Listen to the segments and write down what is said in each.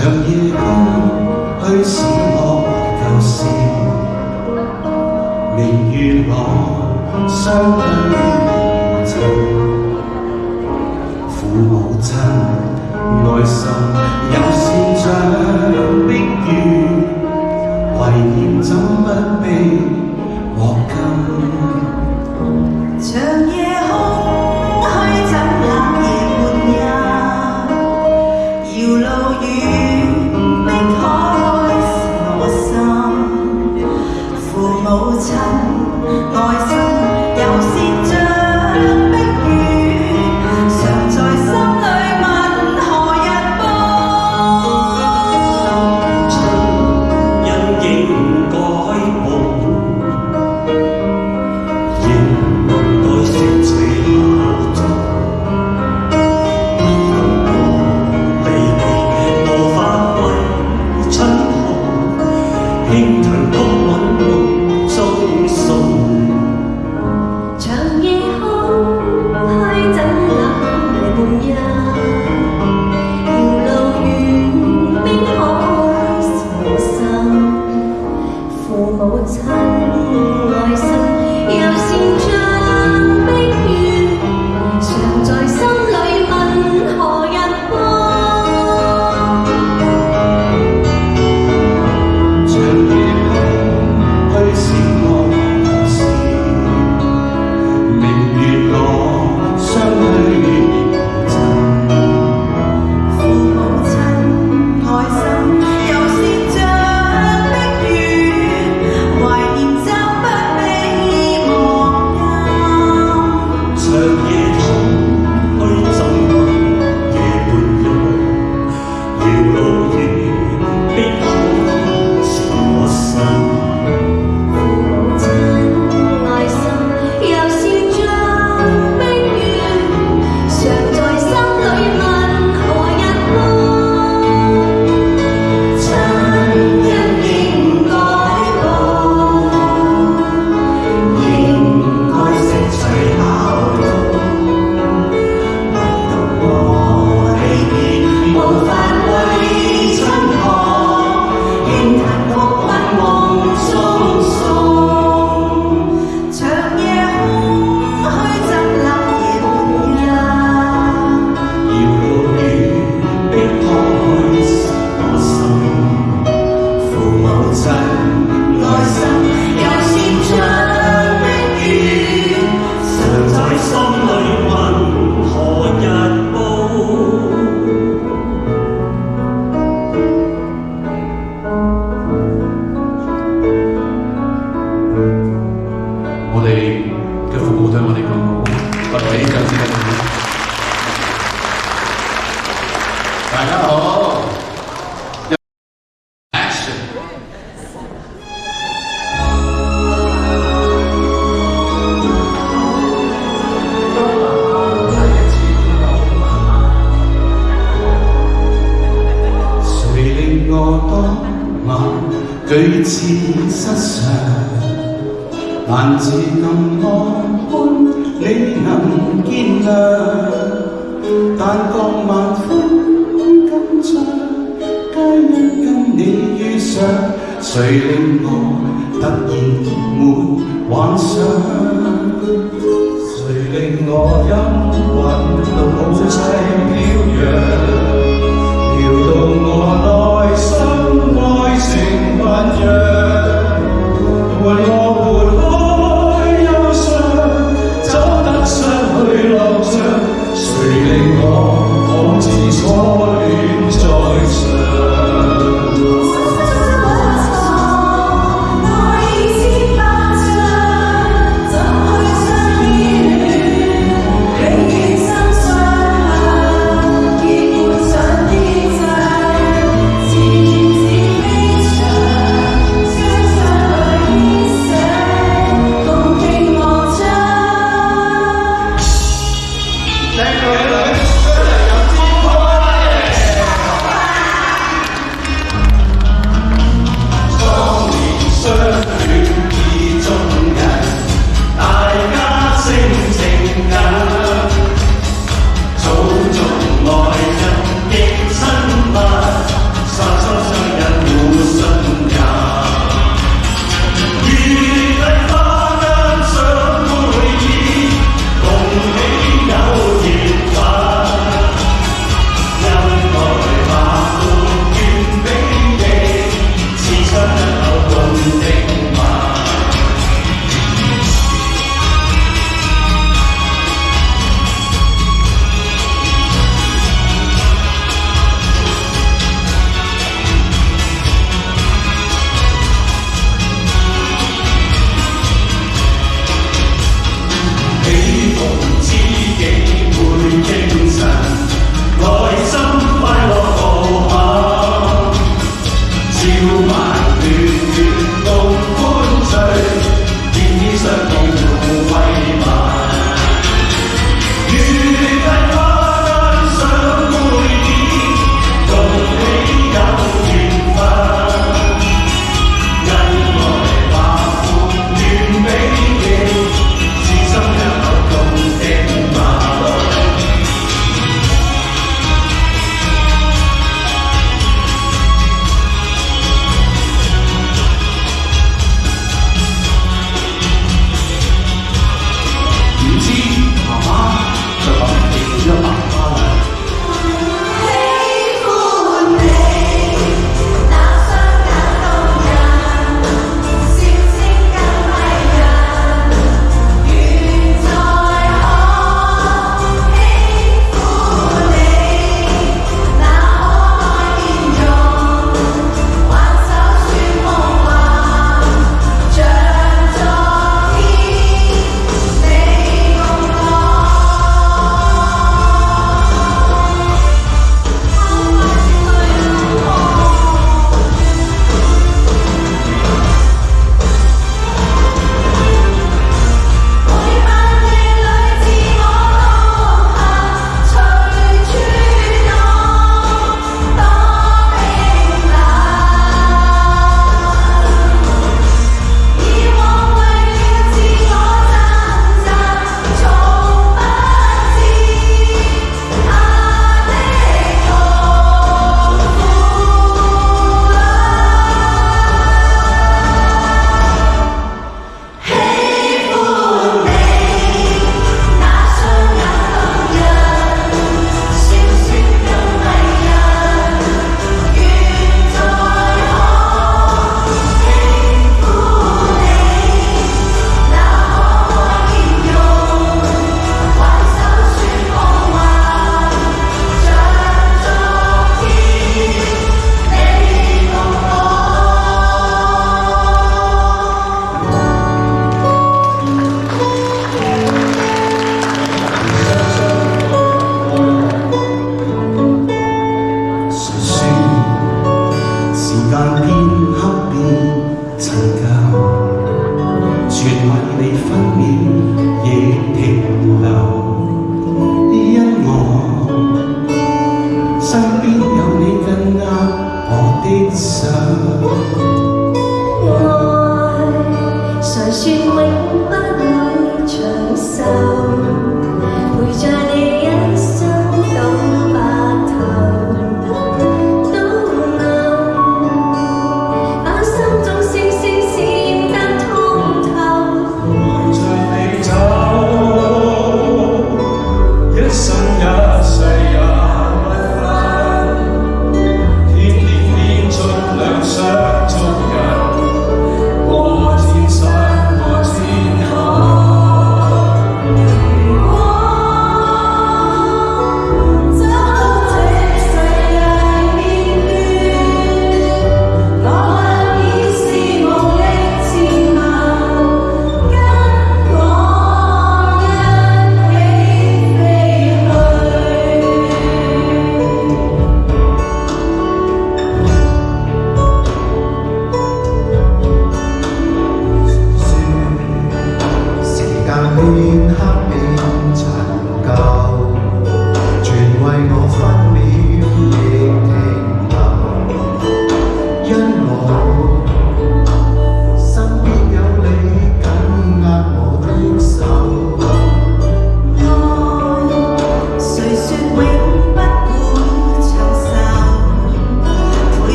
夜空虛閃惡舊事，明月朗相對無盡。父母親愛心有善像碧月，懷念怎不被獲金？長夜空虛怎冷夜半夜，遙路遠碧海是我心。父母親愛心有善像碧月，常在心裏問何日報？春因應改夢，應該識取孝忠。離別無法為親寒，輕騰谷穩夢中送。長夜空虛怎冷夜半夜，遙路遠碧海是我心。父母親愛心有善像碧月，常在心裏問何日報？長夜空虛閃惡舊事，明月朗相對無盡。父母親愛心有善像碧月，懷念怎不被忘憂？長夜空虛怎冷夜半夜，遙路遠碧海是我心。父母親愛心有善像碧月，常在心裏問何日報？親因應該報，應該識取孝忠。唯獨我離別無法為親看，輕騰谷穩夢中送。長夜空虛怎冷夜半夜，遙路遠碧海是我心。父母親愛心有善像碧月，常在心裏問何日報？我哋嘅父母對我哋咁好，我哋非常之感恩。大家好，Action！誰令我當晚舉止失常？難自禁愛歡，你能見諒。但當晚歡金唱，皆因跟你遇上。誰令我突然沒幻想？誰令我陰魂到母親飄揚，撩到我內心愛情醖釀，為我撥開憂傷，走得失去路上。誰令我仿似初戀在場？怎去相戀？永遠心相向。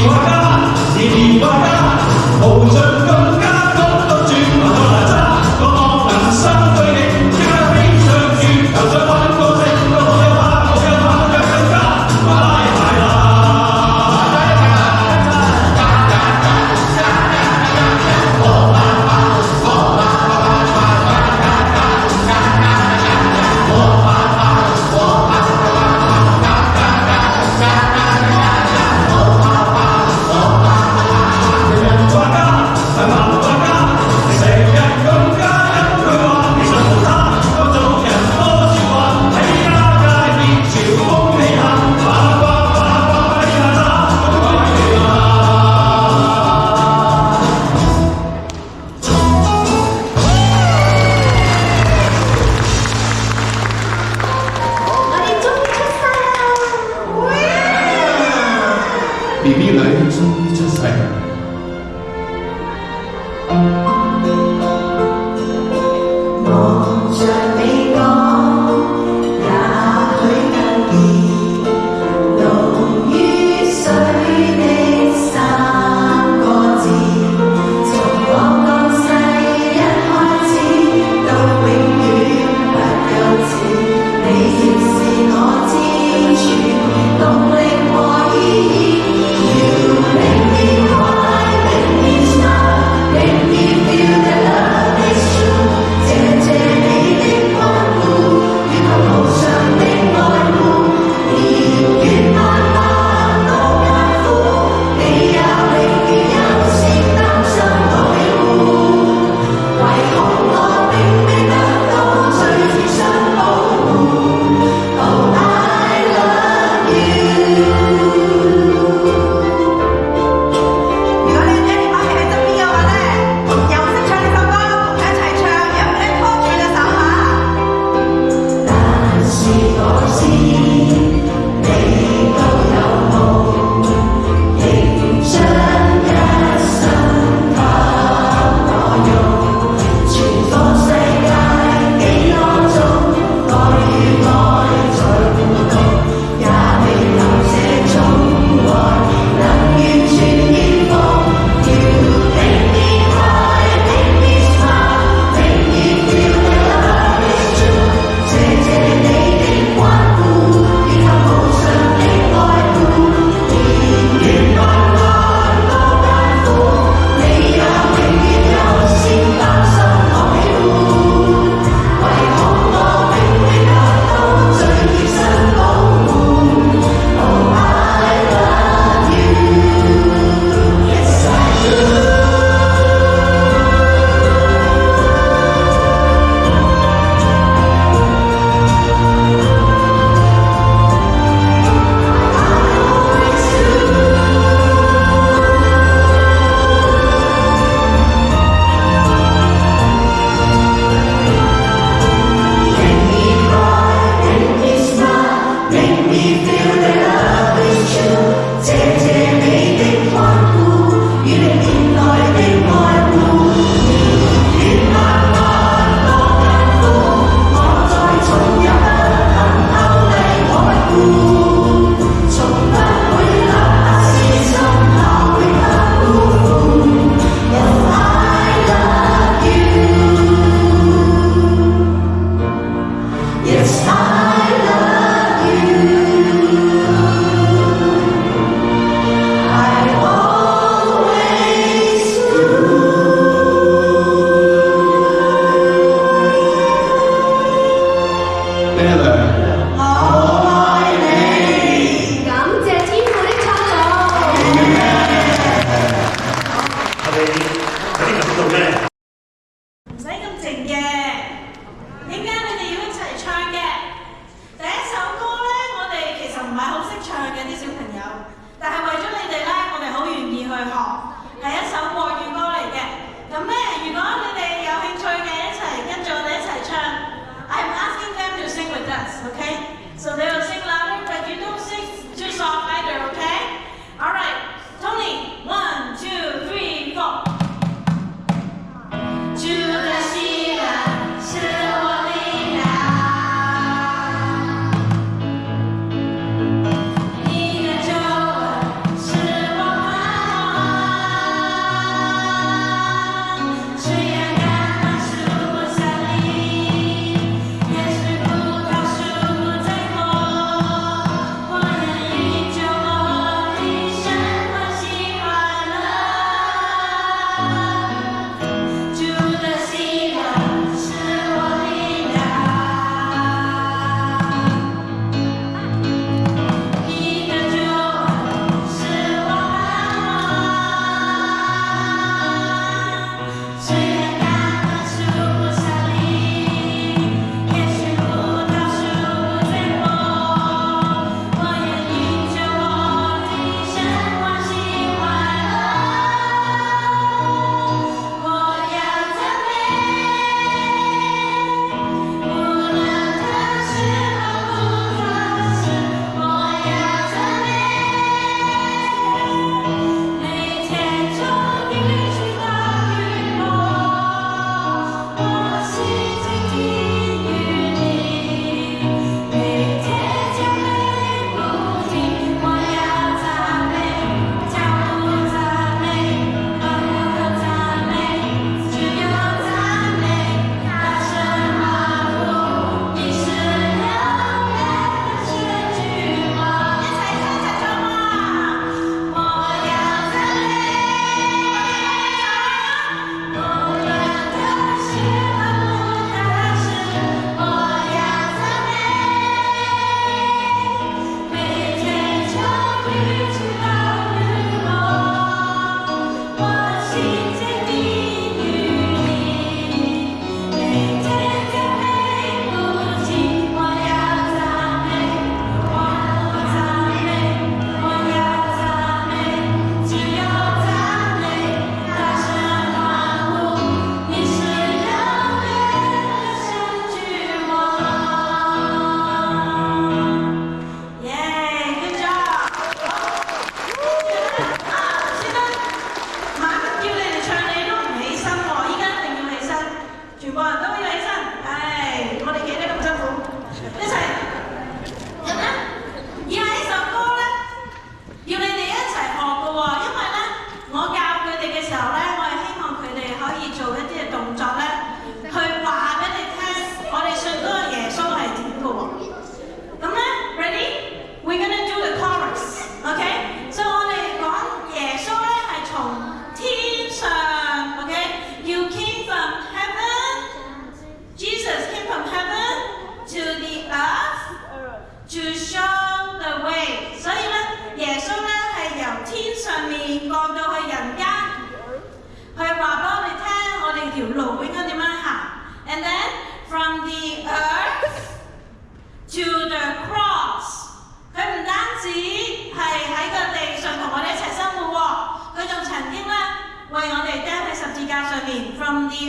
我家，是你我家，無盡更加多多轉來哪吒，我望能相對你，即刻飛上月球再玩個星，我有話我有話卻更加快快啦！BB 女終於出世。望着你講，也許更易，濃於水的三個字，從我降世一開始，到永遠不休止，你亦是我支柱，動力和意義。You make me cry, make me smile, make me feel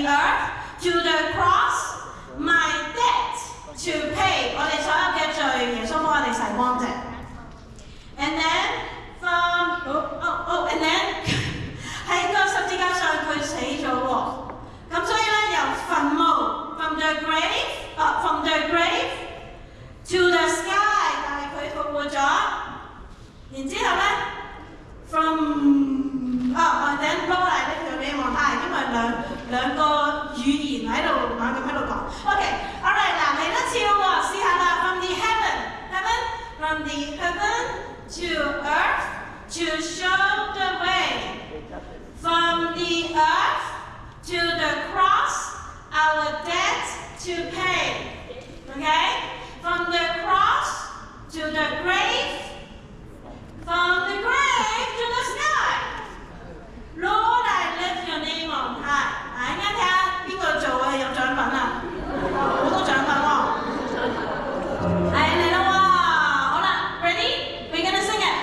the earth to the cross, my debt to pay。我哋所有嘅罪，耶穌幫我哋洗乾淨。And then and then 喺個十字架上佢死咗喎。咁所以咧由墳墓 from the grave to the sky， 但係佢復活咗。然之後咧 and then 攞嚟呢條你望下，因為兩個語言喺度猛咁喺度講。OK，alright， 嗱嚟多次咯喎，試下啦。From the from the heaven to earth to show the way. From the earth to the cross, our debt to pay. Okay? From the cross to the grave, from the grave to the sky. Lord, I lift your name on high. 啱啱睇下邊個做嘅有獎品啊？好多獎品喎！係嚟啦喎！好啦 ，ready? We're gonna sing it.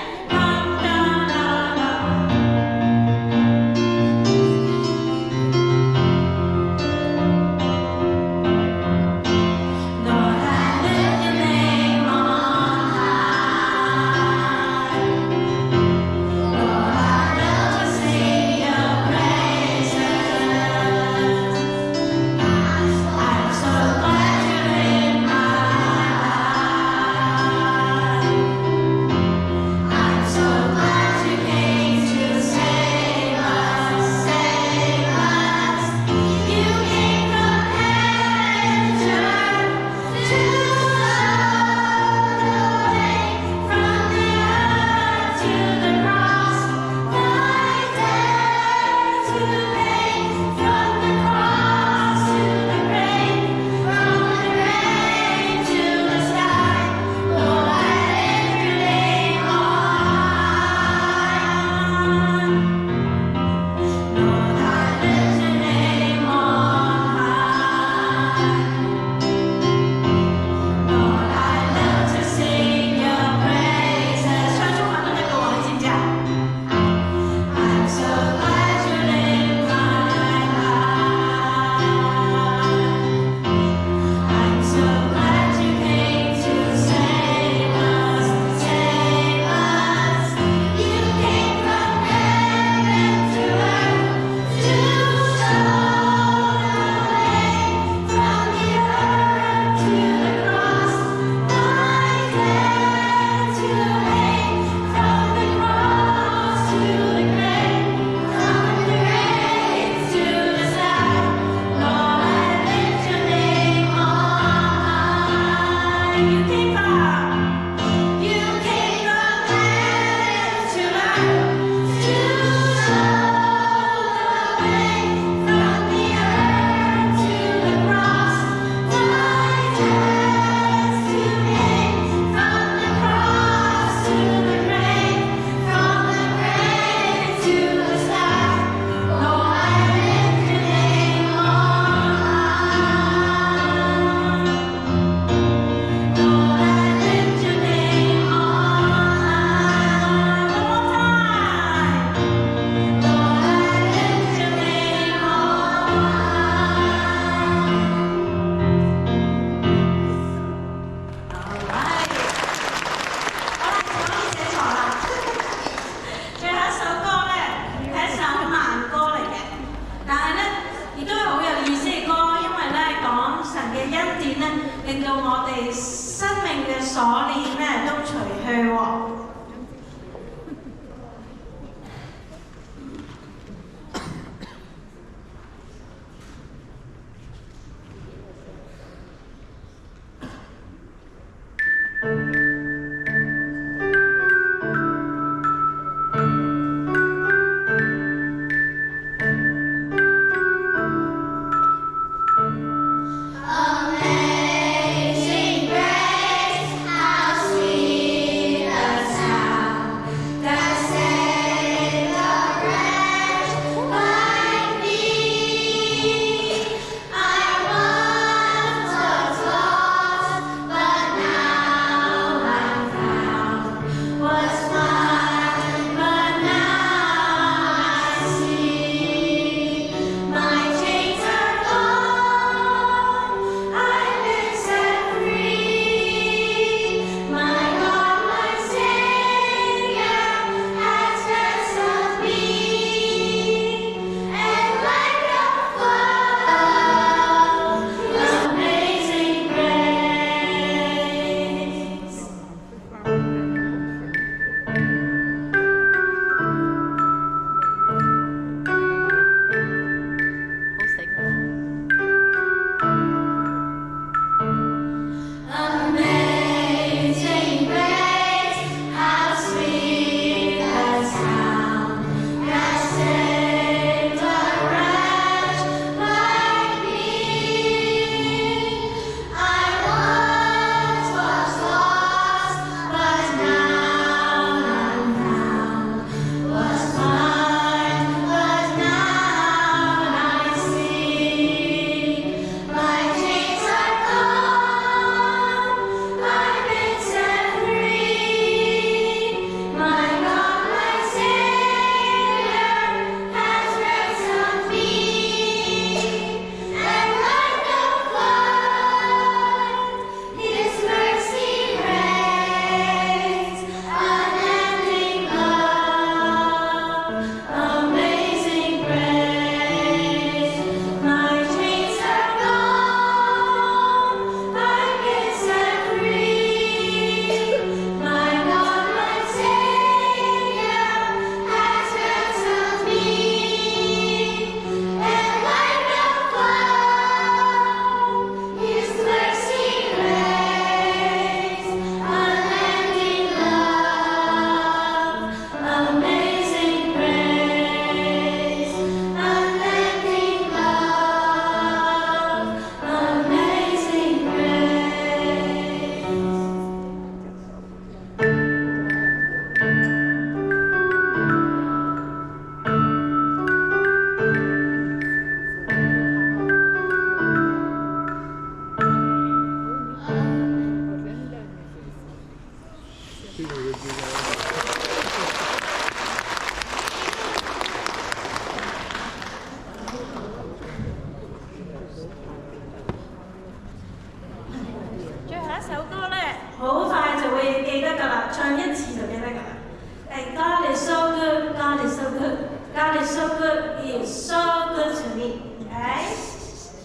God is so good, He is so good to me. Okay?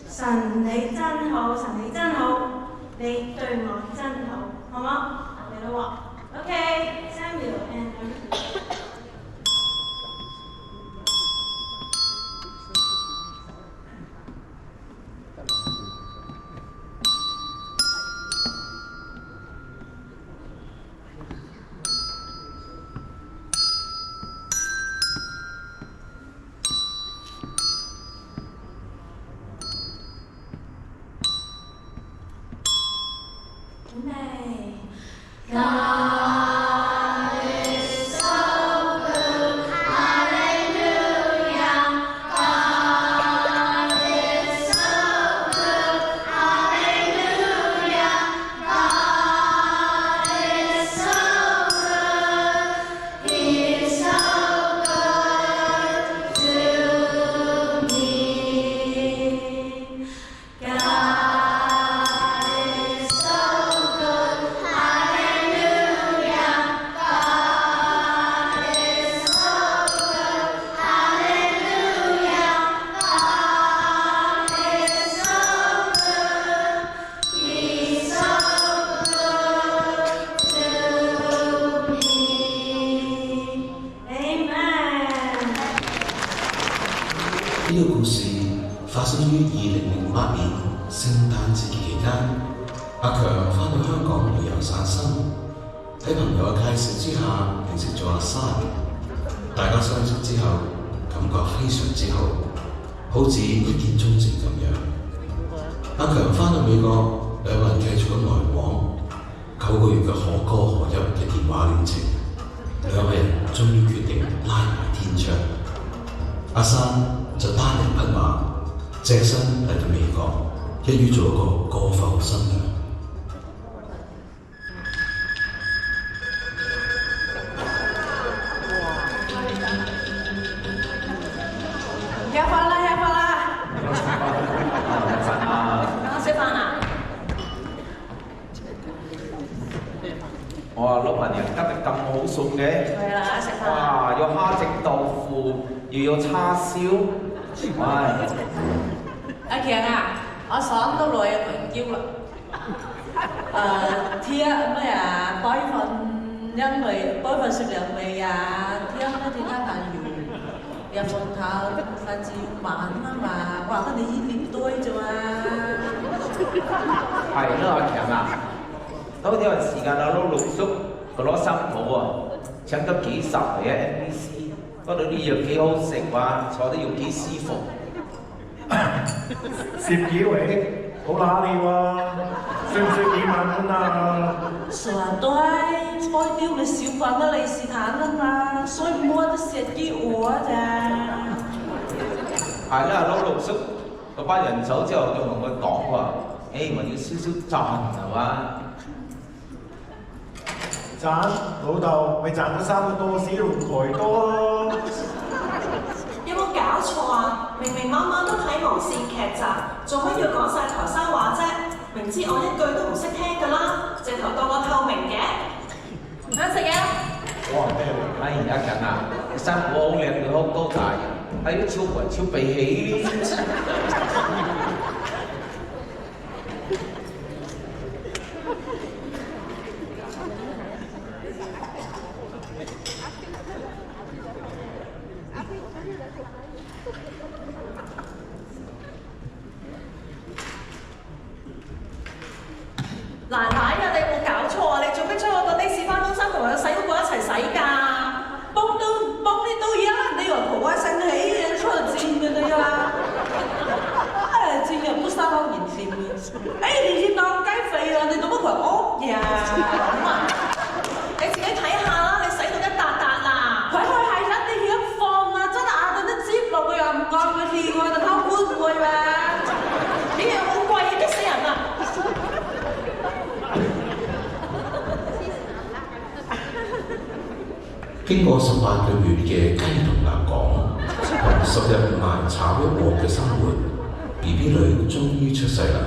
神你真好，神你真好，你對我真好，好冇？嚟啦喎。Okay, Samuel and God is so good, hallelujah. God is so good, hallelujah. God is so good, He is so good to me. God is so good, hallelujah. God is so good, hallelujah. God is so good, He's so good to me. Amen. 呢個故事發生於2008年聖誕節期間，阿強返到香港旅遊散心，喺朋友嘅介紹之下認識咗阿珊。大家相識之後，感覺非常之好，好似一見鍾情咁樣。阿強返到美國，兩個人繼續咁來往，9個月嘅可歌可泣嘅電話戀情，兩個人終於決定拉埋天窗。阿珊就單人匹馬，隻身嚟到美國，一於做一個過埠新娘。吃飯啦，吃飯啦！剛食飯啊？哇！老闆娘今日咁好餸嘅，係啦，食飯。哇！有蝦整豆腐，又有叉燒，哇！阿強啊，我爽到來啊，佢叫啦。貼咩啊？因為百分12味啊，貼咩其他飯要入鳳頭，飯至晚啊嘛，哇！佢哋一年堆啫嘛。係啦，阿強啊，到呢段時間啊，攞露宿，佢攞新抱啊，請咗幾十嚟啊 NBC，嗰度啲嘢幾好食哇，坐得又幾舒服。10幾位，好揦你喎，需唔需幾萬蚊啊？傻堆，開雕你少份啦，利是坦啊嘛，所以唔好得蝕啲我咋。係啦，攞露宿嗰班人走之後，就同佢講話，我要少少賺係嘛？賺，老豆咪賺咗3個多士龍台多咯。有冇搞錯啊？明明晚晚都睇無線劇集，做乜要講晒台山話啫？明知我一句都唔識聽㗎啦，直頭當我透明嘅。啱食嘢。哇！阿強啊，你生活好靚，佢好高大，係超雲超鼻起。奶奶啊，你有冇搞錯啊？你做咩將我個的士翻工衫同埋個洗嗰個一齊洗㗎？幫你都一樣，你話婆婆生氣嘅，出嚟賤嘅你啊！賤人都生口言賤嘅。你先當雞肥啊！你做乜佢屋呀？你自己睇下啦，你洗到一笪笪啦。佢係一啲血放啊！真係壓到啲接落去又唔乾佢添喎，就偷官會咩？呢樣好貴啊，激死人啊！經過18個月嘅雞同鴨講，同10日埋炒一鑊嘅生活 ，BB 女終於出世啦！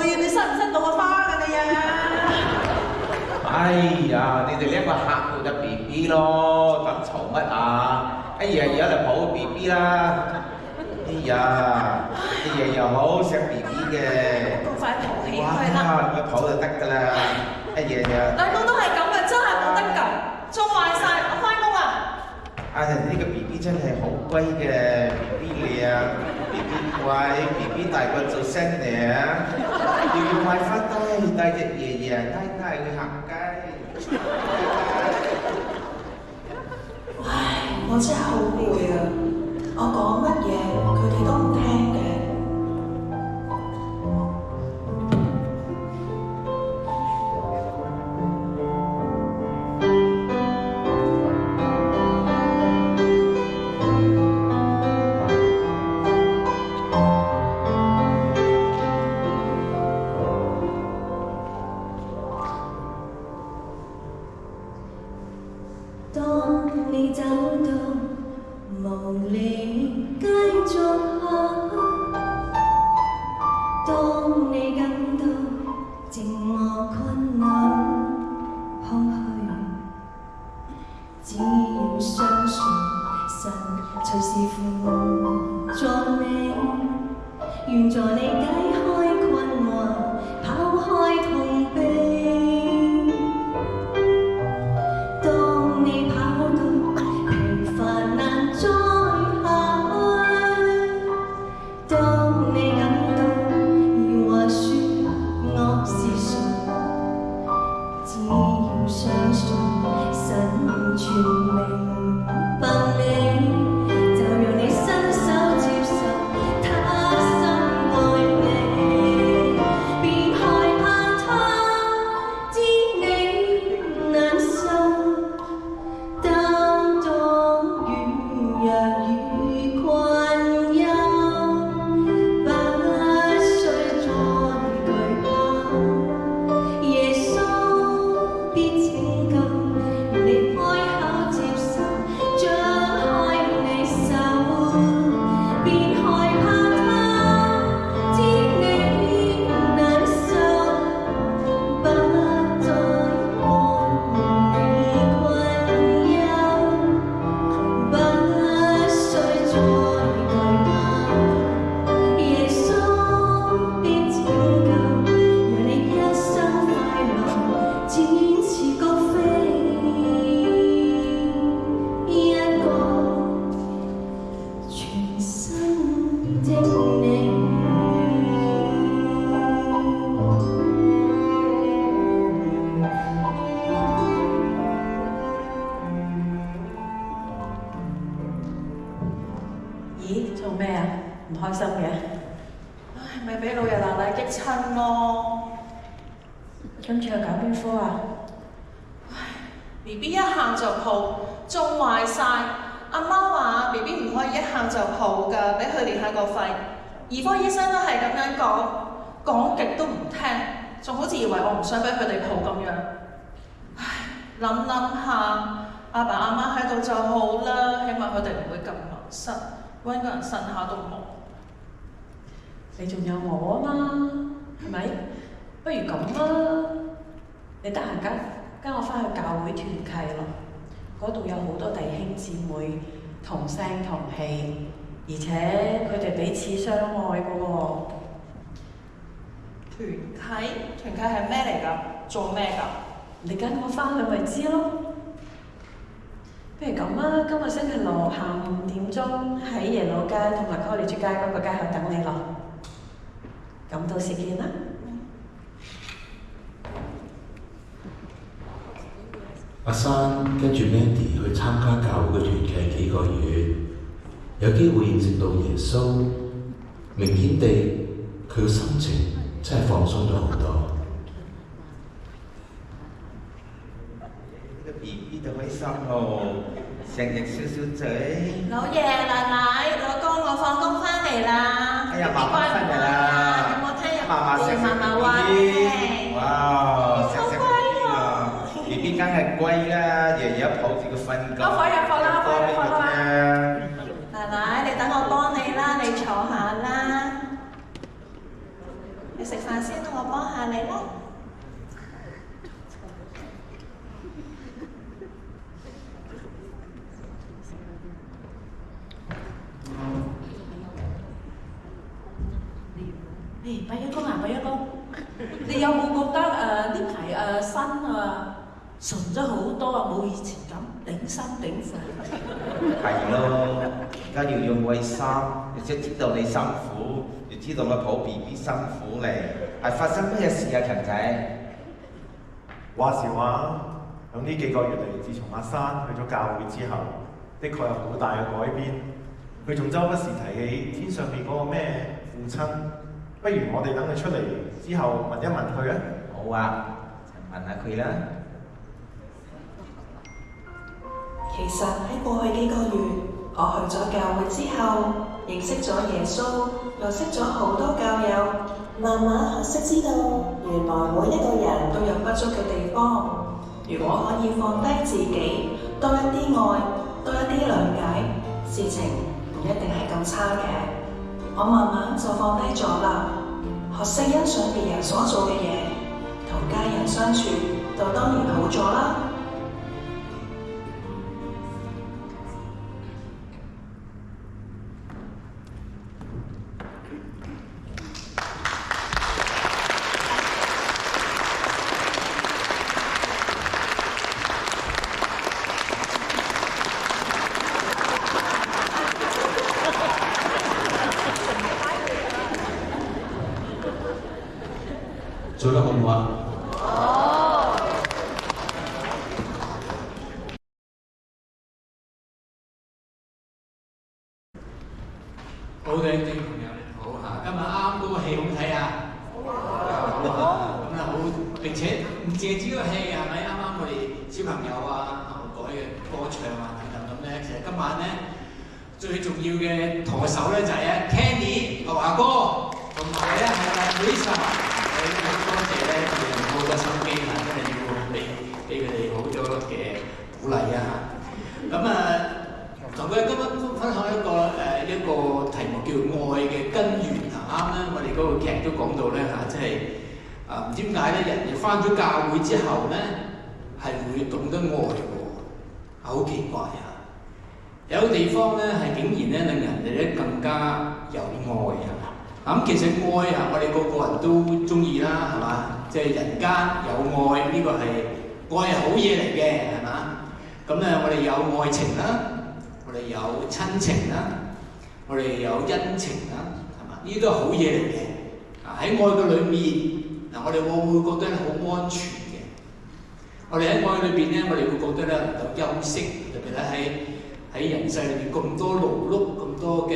歲，你塞唔塞到個花㗎你啊？哎呀，你哋呢一個客戶就 B B 咯，咁嘈乜啊？哎呀，而家就抱 B B 啦。哎呀，啲嘢又好錫 B B 嘅。咁快抱起佢啦！哇，抱就得㗎啦。哎呀，兩個都係咁嘅，真係冇得救，縱壞晒，我翻工啦。啊，呢個 B B 真係好乖嘅 ，B B 靚，B B 乖，B B 大個做新娘，要快翻低，帶隻爺爺奶奶去行街。唉，我真係好攰啊！我講乜嘢佢哋都唔聽嘅。當你走到無力繼續下，當你感到寂寞困難空虛，只要相信神隨時扶助你，願助你解開困惑，拋開痛悲。今次又搞邊科啊？唉 ，B B 一喊就抱，仲壞晒。阿媽話 B B 唔可以一喊就抱㗎，俾佢練下個肺。兒科醫生都係咁樣講，講極都唔聽，仲好似以為我唔想俾佢哋抱咁樣。唉，諗下，阿爸阿媽喺度就好啦，起碼佢哋唔會咁迷失，揾個人呻下都冇。你仲有我啊嘛，係咪？不如咁啦，你得閒跟我翻去教會團契咯，嗰度有好多弟兄姊妹同聲同氣，而且佢哋彼此相愛嘅喎。團契係咩嚟㗎？做咩㗎？你跟我翻去咪知咯。不如咁啊，今個星期六下午5點鐘喺耶魯街同埋college街嗰個街口等你咯。咁到時見啦。阿珊跟住 Mandy 去參加教會嘅團契幾個月，有機會認識到耶穌，明顯地佢嘅心情真係放鬆咗好多。呢個 BB 就開心咯，成日笑笑嘴。老爺奶奶，老公我放工翻嚟啦。哎呀，媽媽翻嚟啦！有冇聽媽媽錫媽媽話嘅？哇，錫錫 BB 梗係乖啦，日日抱住佢瞓覺。放啦！奶奶，你等我幫你啦，你坐下啦。你食飯先喎。啦。誒，八一公啊，八一公，你有冇覺得呢排身順咗好多啊？冇以前咁頂心頂肺。係咯，而家要用衞生，亦即知道你辛苦，亦知道個抱 BB 辛苦嚟。係發生咩事啊，強仔？話時話，響呢幾個月嚟，自從阿珊去咗教會之後，的確有好大嘅改變。佢仲周不時提起天上面嗰個咩父親，不如我哋等佢出嚟之後問一問佢啊！好啊，就問下佢啦。其實喺過去幾個月，我去咗教會之後，認識咗耶穌，又識咗好多教友，慢慢學識知道，原來每一個人都有不足嘅地方。如果可以放低自己，多一啲愛，多一啲諒解，事情唔一定係咁差嘅。我慢慢就放低咗啦，學識欣賞別人所做嘅嘢，同家人相處就當然好咗啦。做得好唔好啊？好嘅，啲朋友你好嚇，今日啱嗰個戲好睇啊！咁啊好，並且唔淨係止個戲係咪？啱啱我哋小朋友啊，後改嘅歌唱啊等等咁咧，其實今晚咧最重要嘅舵手咧就係Kenny 華哥，同埋咧係 Lisa。好多謝咧，佢哋好多心機啊，真係要俾佢哋好多嘅鼓勵啊！咁同佢今日分享一個題目叫愛嘅根源啊！啱咧，我哋嗰個劇都講到咧嚇，即係唔知點解咧，人哋返咗教會之後咧係會懂得愛喎，好奇怪啊！有地方咧係竟然咧令人哋咧更加有愛啊！咁其實愛啊，我哋個個人都中意啦，係嘛？即係人間有愛，呢個係愛係好嘢嚟嘅，係嘛？咁咧，我哋有愛情啦，我哋有親情啦，我哋有恩情啦，係嘛？呢啲都係好嘢嚟嘅。喺愛嘅裏面，我哋會覺得好安全嘅。我哋喺愛裏邊咧，我哋會覺得咧能夠休息，特別咧喺人世裏邊咁多勞碌，咁多嘅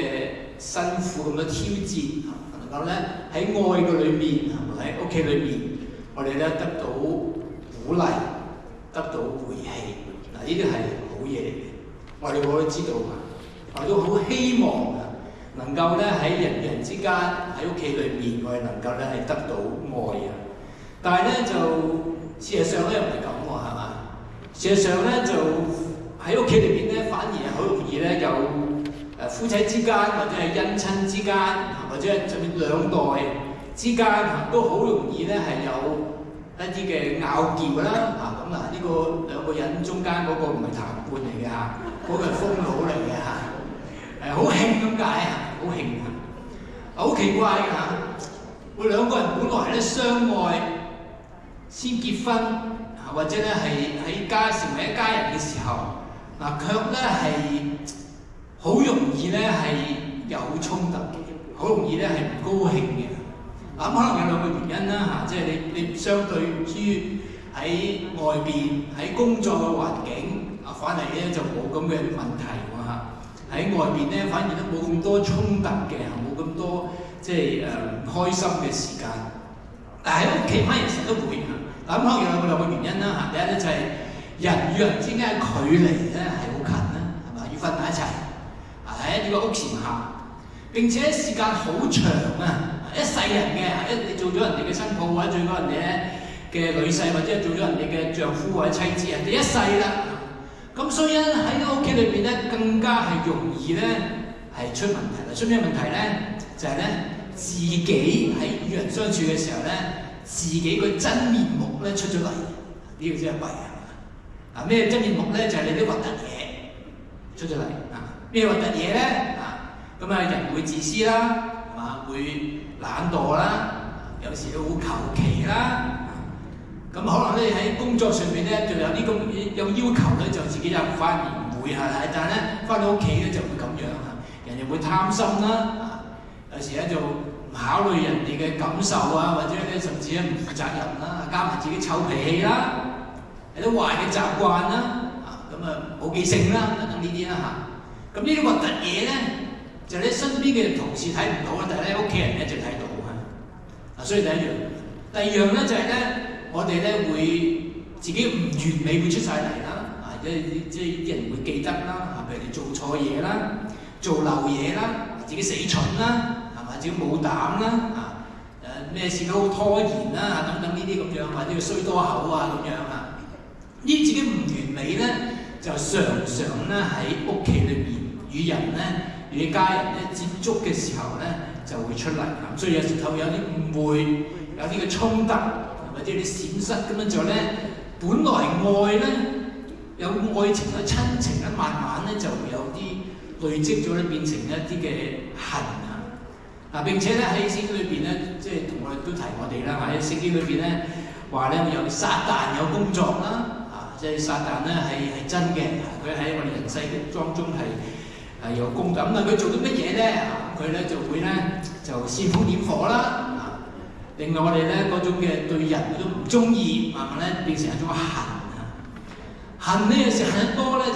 辛苦，咁多挑戰。能夠咧喺愛嘅裏面，喺屋企裏面，我哋咧得到鼓勵，得到回氣，嗱呢啲係好嘢嚟嘅。我哋都知道，我哋都好希望能夠咧喺人與人之間，喺屋企裏面，我哋能夠咧係得到愛啊！但係咧就事實上咧又唔係咁喎，係嘛？事實上咧就喺屋企裏邊咧，反而係好容易咧有夫妻之間或者係姻親之間，或者係甚至兩代之間都好容易咧係有一啲嘅拗撬啦嚇。咁呢個兩個人中間嗰個唔係談判嚟嘅嚇，嗰個係瘋佬嚟嘅嚇，好興咁解啊，好興啊，好奇怪嘅嚇。佢兩個人本來咧相愛先結婚，或者咧係喺成為一家人嘅時候，卻咧係好容易咧係有衝突嘅，好容易咧係唔高興嘅。咁可能有兩個原因啦嚇，即係你相對於喺外邊喺工作嘅環境，反嚟咧就冇咁嘅問題喎嚇。喺外邊咧反而都冇咁多衝突嘅，冇咁多即係唔開心嘅時間。但係喺屋企反而成日都會嚇。咁可能有兩個原因啦嚇。第一咧就係人與人之間嘅距離咧係好近啦，係嘛？要瞓埋一齊。喺呢個屋檐下，並且時間好長啊！一世人嘅，你做咗人哋嘅新抱，或者做咗人哋嘅女婿，或者做咗人哋嘅丈夫或者妻子，人哋一世啦。咁所以咧喺個屋企裏邊咧，更加係容易咧係出問題啦。出咩問題咧？就係咧自己喺與人相處嘅時候咧，自己個真面目咧出咗嚟，呢個真係弊係嘛？啊咩真面目咧就係、你啲核突嘢出咗嚟啊！咩核突嘢咧啊？咁啊人會自私啦，係嘛？會懶惰啦，有時會求其啦。咁可能咧喺工作上面咧就有啲咁有要求咧，就自己有翻面唔會係，但係咧翻到屋企咧就會咁樣啊，人哋會貪心啦啊，有時咧就唔考慮人哋嘅感受啊，或者咧甚至咧唔負責任啦，加埋自己臭脾氣啦，有啲壞嘅習慣啦啊，咁啊冇記性啦等等呢啲啦嚇，咁呢啲核突嘢咧就你身邊嘅同事睇唔到啦，但係咧屋企人咧就睇到啊，所以第一樣，第二樣咧就係咧。我哋咧會自己唔完美會出晒嚟啦，啊即係啲人會記得啦，譬如你做錯嘢啦、做漏嘢啦、自己死蠢啦，係嘛？自己冇膽啦，啊咩事都好拖延啦，等等呢啲咁樣，或者衰多口啊咁樣啊，呢自己唔完美咧，就常常咧喺屋企裏邊與人咧、與家人咧接觸嘅時候咧就會出嚟，咁所以有時候有啲誤會，有啲嘅衝突。或者啲閃失咁樣就咧，本來愛咧有愛情嘅親情咧，慢慢咧就有啲累積咗咧，變成一啲嘅恨啊！嗱並且咧喺聖經裏邊咧，即係同我哋都提我哋啦，喺聖經裏邊咧話咧有撒旦有工作啦，啊即係撒旦咧係真嘅，佢喺我哋人世當中係有工作，咁佢做到乜嘢咧？佢咧就會咧就煽風點火啦。令到我哋咧嗰種嘅對人嗰種唔中意，慢慢咧變成一種恨啊！恨呢有時恨得多咧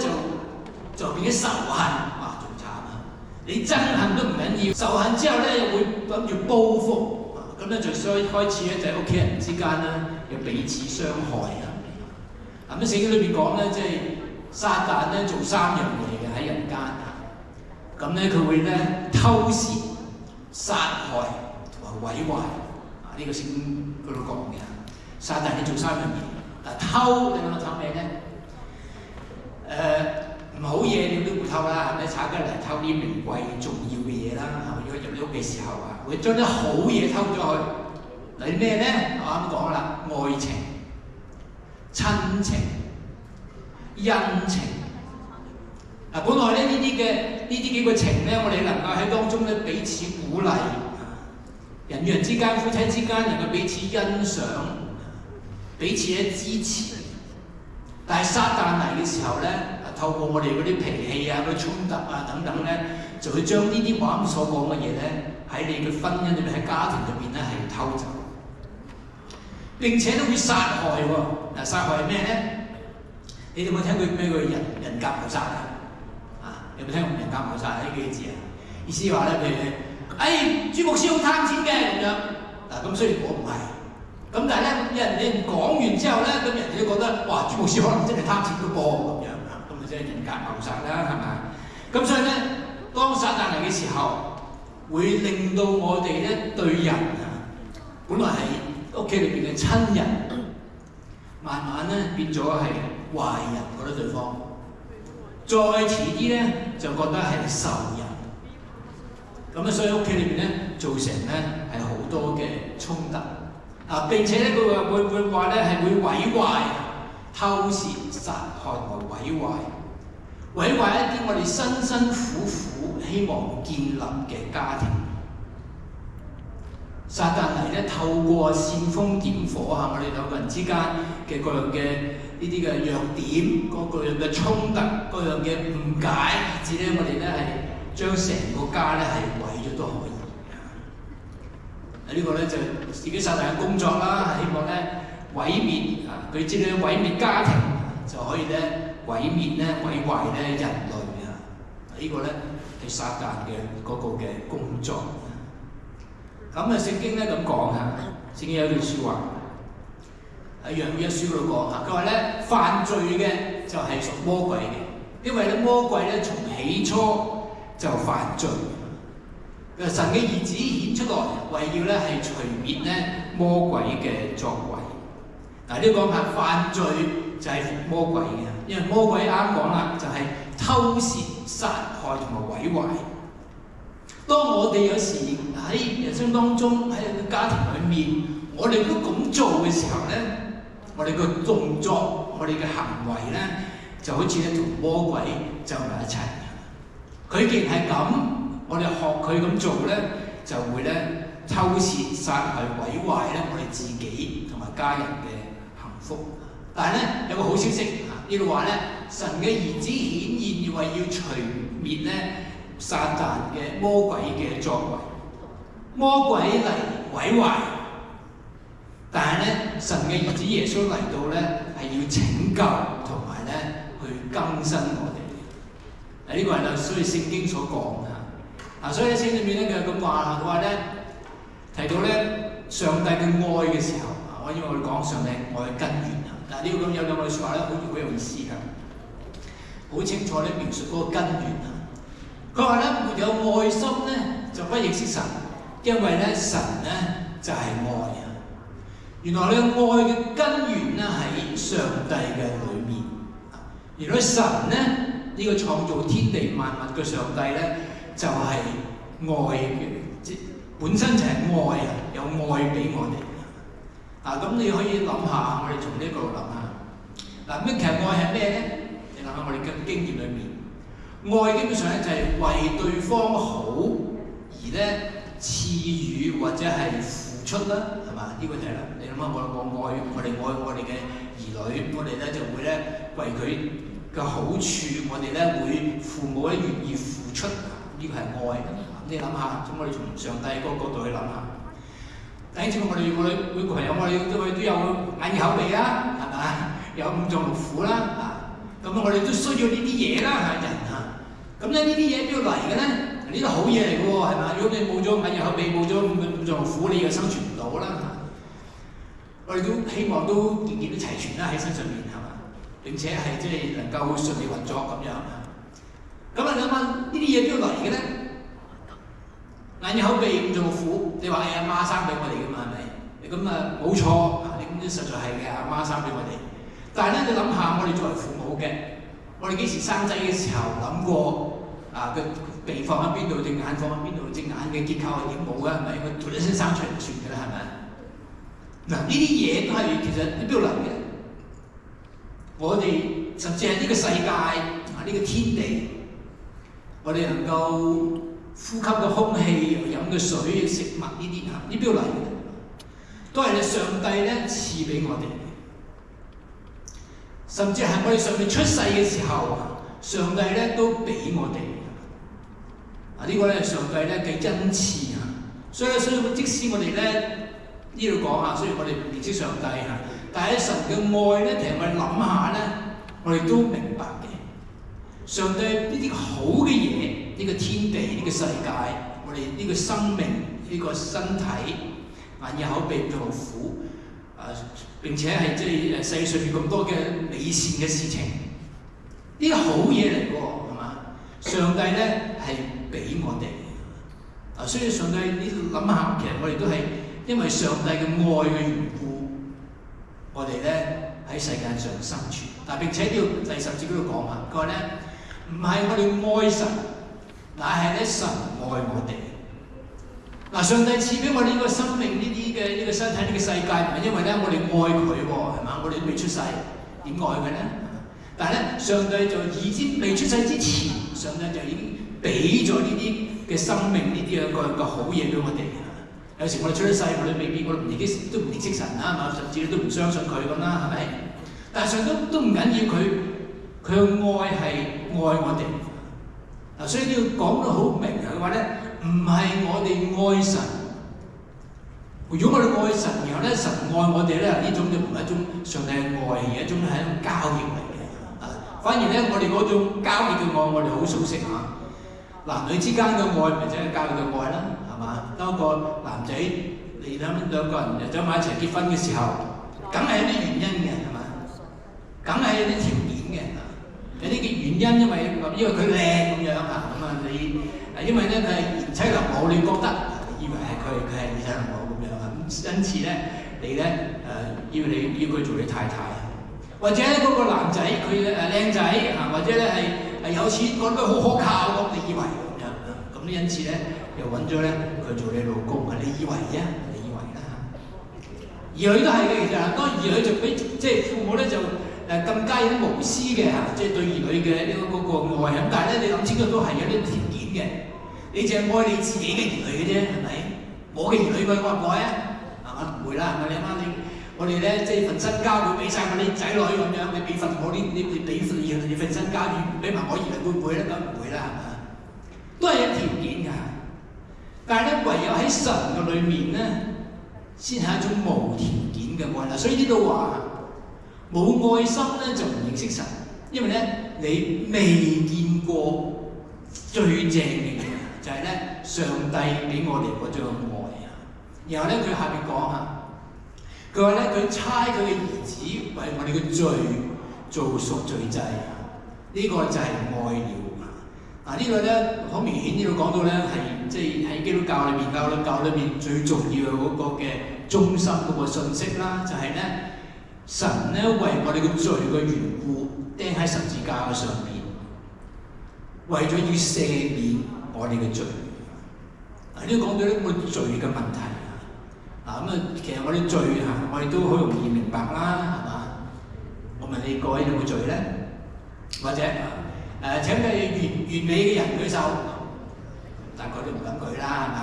就變咗仇恨，哇仲慘啊！你憎恨都唔緊要，仇恨之後咧又會諗住報復啊！咁咧就所以開始咧就喺屋企人之間咧又彼此傷害啊！咁聖經裏邊講咧，即係撒旦咧做三樣嘢嘅喺人間，咁咧佢會咧偷竊、殺害同埋毀壞。呢個聖經嗰度講嘅，撒旦你做三樣嘢，偷你諗下偷咩咧？唔好嘢你都會偷啦，係咪？賊嘅嚟偷啲名貴重要嘅嘢啦，係咪？如果入你屋企時候啊，會將啲好嘢偷咗去。嚟咩咧？我啱講啦，愛情、親情、恩情。本來咧呢啲幾個情咧，我哋能夠喺當中咧彼此鼓勵。人與人之間、夫妻之間能夠彼此欣賞、彼此咧支持，但係撒旦嚟嘅時候咧，透過我哋嗰啲脾氣啊、嗰啲衝突啊等等咧，就會將呢啲我啱所講嘅嘢咧，喺你嘅婚姻裏邊、喺家庭裏邊咧係偷走，並且都會殺害喎。嗱，殺害係咩咧？你哋有冇聽過咩叫人格謀殺啊？有冇聽過人格謀殺呢幾個字啊？意思話咧，譬如朱牧師好貪錢嘅咁樣，嗱咁雖然我唔係，咁但係咧人講完之後咧，咁人哋都覺得哇朱牧師可能真係貪錢嘅噃咁樣，咁咪即係人格謀殺啦，係咪？咁所以咧，當撒旦嚟嘅時候，會令到我哋咧對人啊，本來係屋企裏邊嘅親人，慢慢咧變咗係壞人，覺得對方，再遲啲咧就覺得係仇人。咁啊，所以屋企裏邊咧造成咧係好多嘅衝突啊！並且咧佢會話咧係會毀壞、偷竊、殺害同埋毀壞一啲我哋辛辛苦苦希望建立嘅家庭。撒旦嚟咧透過煽風點火嚇，我哋兩個人之間嘅各樣嘅呢啲嘅弱點、各樣嘅衝突、各樣嘅誤解，以至咧我哋咧係將成個家咧係毀咗都可以。呢個咧就自己撒旦嘅工作啦，希望咧毀滅啊！佢知道毀滅家庭就可以咧毀滅咧毀壞咧人類啊！呢個咧係撒旦嘅嗰個嘅工作。咁啊，聖經咧咁講嚇，聖經有句説話喺約壹書嗰度講嚇，佢話咧犯罪嘅就係屬魔鬼嘅，因為咧魔鬼咧從起初就犯罪，神嘅兒子顯出來，為要咧係除滅咧魔鬼嘅作為。嗱，呢講下犯罪就係魔鬼嘅，因為魔鬼啱講啦，就係偷竊、殺害同埋毀壞。當我哋有時喺人生當中喺個家庭裏面，我哋都咁做嘅時候咧，我哋個動作、我哋嘅行為咧，就好似咧同魔鬼就埋一齊。佢既然係咁，我哋學佢咁做咧，就會咧偷竊、殺害、毀壞咧我哋自己同埋家人嘅幸福。但係咧有個好消息啊，呢度話咧神嘅兒子顯現，要為要除滅咧撒旦嘅魔鬼嘅作為。魔鬼嚟毀壞，但係咧神嘅兒子耶穌嚟到咧係要拯救同埋咧去更新我哋。呢個係所以聖經所講嘅。所以喺聖經裏面咧佢咁話，佢話咧提到咧上帝嘅愛嘅時候，因為我哋講上帝愛嘅根源啊。嗱呢個咁有兩句説話咧，好有意思㗎，好清楚咧描述嗰個根源啊。佢話咧沒有愛心咧就不認識神。因為咧神咧就係愛啊！原來咧愛嘅根源咧喺上帝嘅裏面。原來神咧呢個創造天地萬物嘅上帝咧就係愛嘅，本身就係愛啊，有愛俾我哋。咁你可以諗下，我哋從呢個度諗下。咩其實愛係咩咧？你諗下我哋嘅經驗裏面，愛基本上咧就係為對方好而咧賜予或者係付出啦，係嘛？呢個就係啦。你諗下，我愛我哋嘅兒女，我哋咧就會咧為佢嘅好處，我哋咧會父母咧願意付出，呢個係愛。你諗下，咁我哋從上帝嗰個角度去諗下。第一次我哋每個朋友，我哋都有眼耳口鼻啦，係嘛？有五臟六腑啦，咁我哋都需要呢啲嘢啦，人嚇。咁咧呢啲嘢邊度嚟嘅咧？呢個好嘢嚟嘅喎，係嘛？如果你冇咗眼耳口鼻，冇咗五臟六腑，你又生存唔到啦。我哋都希望都件件都齊全啦喺身上面，係嘛？並且係即係能夠順利運作咁樣。咁你諗下呢啲嘢邊度嚟嘅咧？眼耳口鼻五臟六腑，你話係阿媽生俾我哋嘅嘛，係咪？咁冇錯，你咁實在係嘅，阿媽生俾我哋。但係咧，你諗下，我哋作為父母嘅，我哋幾時生仔嘅時候諗過個鼻放喺邊度，隻眼放喺邊度，隻眼嘅結構係點冇㗎？係咪？佢突然間生出嚟就算㗎啦，係咪？呢啲嘢都係其實喺邊度嚟嘅？我哋甚至係呢個世界呢個天地，我哋能夠呼吸嘅空氣、飲嘅水、食物呢啲呢邊度嚟嘅？都係上帝咧賜俾我哋。甚至係我哋上面出世嘅時候，上帝咧都俾我哋。呢個咧上帝咧嘅恩賜啊，所以即使我哋咧呢度講下，雖然我哋唔認識上帝嚇，但係神嘅愛咧，其實我哋諗下咧，我哋都明白嘅。上帝呢啲好嘅嘢，呢個天地，呢個世界，我哋呢個生命，呢個身體，眼耳口鼻五臟六腑，並且係即係世上面咁多嘅美善嘅事情，呢啲好嘢嚟㗎喎，係嘛？上帝咧係俾我哋，所以上帝你諗下，其實我哋都係因為上帝嘅愛嘅緣故，我哋咧喺世界上生存。但並且呢個第10節嗰度講啊，佢話咧唔係我哋愛神，乃係咧神愛我哋。上帝賜俾我哋呢個生命呢啲嘅呢個身體呢個世界，唔係因為咧我哋愛佢喎，係嘛？我哋都未出世，點愛佢咧？但係咧，上帝就已經未出世之前，上帝就已經俾咗呢啲嘅生命呢啲嘅好嘢俾我哋。有時我哋出咗世，我哋未必我哋唔認識神啦，係嘛？甚至都唔相信佢咁啦，係咪？但係上帝都唔緊要，佢嘅愛係愛我哋。所以呢要講到好明嘅話咧，唔係我哋愛神。如果我哋愛神，然後咧神愛我哋咧，呢種就唔係一種上帝嘅愛，而係一種交易嚟嘅。反而咧，我哋嗰種交易嘅愛，我哋好熟悉嚇。男女之間嘅愛，咪即係交易嘅愛啦，係嘛？當個男仔你諗兩個人走埋一齊結婚嘅時候，梗係有啲原因嘅，係嘛？梗係有啲條件嘅，有啲嘅原因，因為佢靚咁樣嚇，咁你因為咧佢係賢妻良母，你覺得以為係佢係賢妻良母咁樣啊，因此咧你咧要佢做你太太。或者咧嗰個男仔佢靚仔嚇，或者咧係有錢，覺得佢好可靠，你以為咁樣，咁因此咧又揾咗咧佢做你老公，你以為啫，你以為啦嚇。兒女都係嘅，其實當然兒女就比即係父母咧就更加有啲無私嘅嚇，即係對兒女嘅呢個愛咁。但係咧，你諗清楚都係有啲條件嘅。你淨係愛你自己嘅兒女嘅啫，係咪？我嘅兒女佢愛唔愛啊？係嘛？唔會啦，係咪？你啱我哋咧即係份身家會俾晒我啲仔女咁樣，你俾份我啲你俾份身家，你俾埋我兒女會唔會咧？咁唔會啦，係嘛？都係有條件㗎。但係咧，唯有喺神嘅裏面咧，先係一種無條件嘅愛啦。所以呢度話冇愛心咧就唔認識神，因為咧你未見過最正嘅嘢，就係咧上帝俾我哋嗰種愛啊。然後咧佢下邊講下。佢話咧，佢差佢嘅兒子為我哋嘅罪做贖罪祭，呢、個就係愛了。呢個咧好明顯呢度講到咧係即係喺基督教裏面教裏面最重要嘅嗰個嘅中心嗰個信息啦，就係咧神咧為我哋嘅罪嘅緣故釘喺十字架嘅上邊，為咗要赦免我哋嘅罪。呢度講到呢個罪嘅問題。其實我哋罪我哋都好容易明白啦，係嘛？我問你各位有冇罪咧？或者請你完美嘅人舉手，大概都唔敢舉啦，係嘛？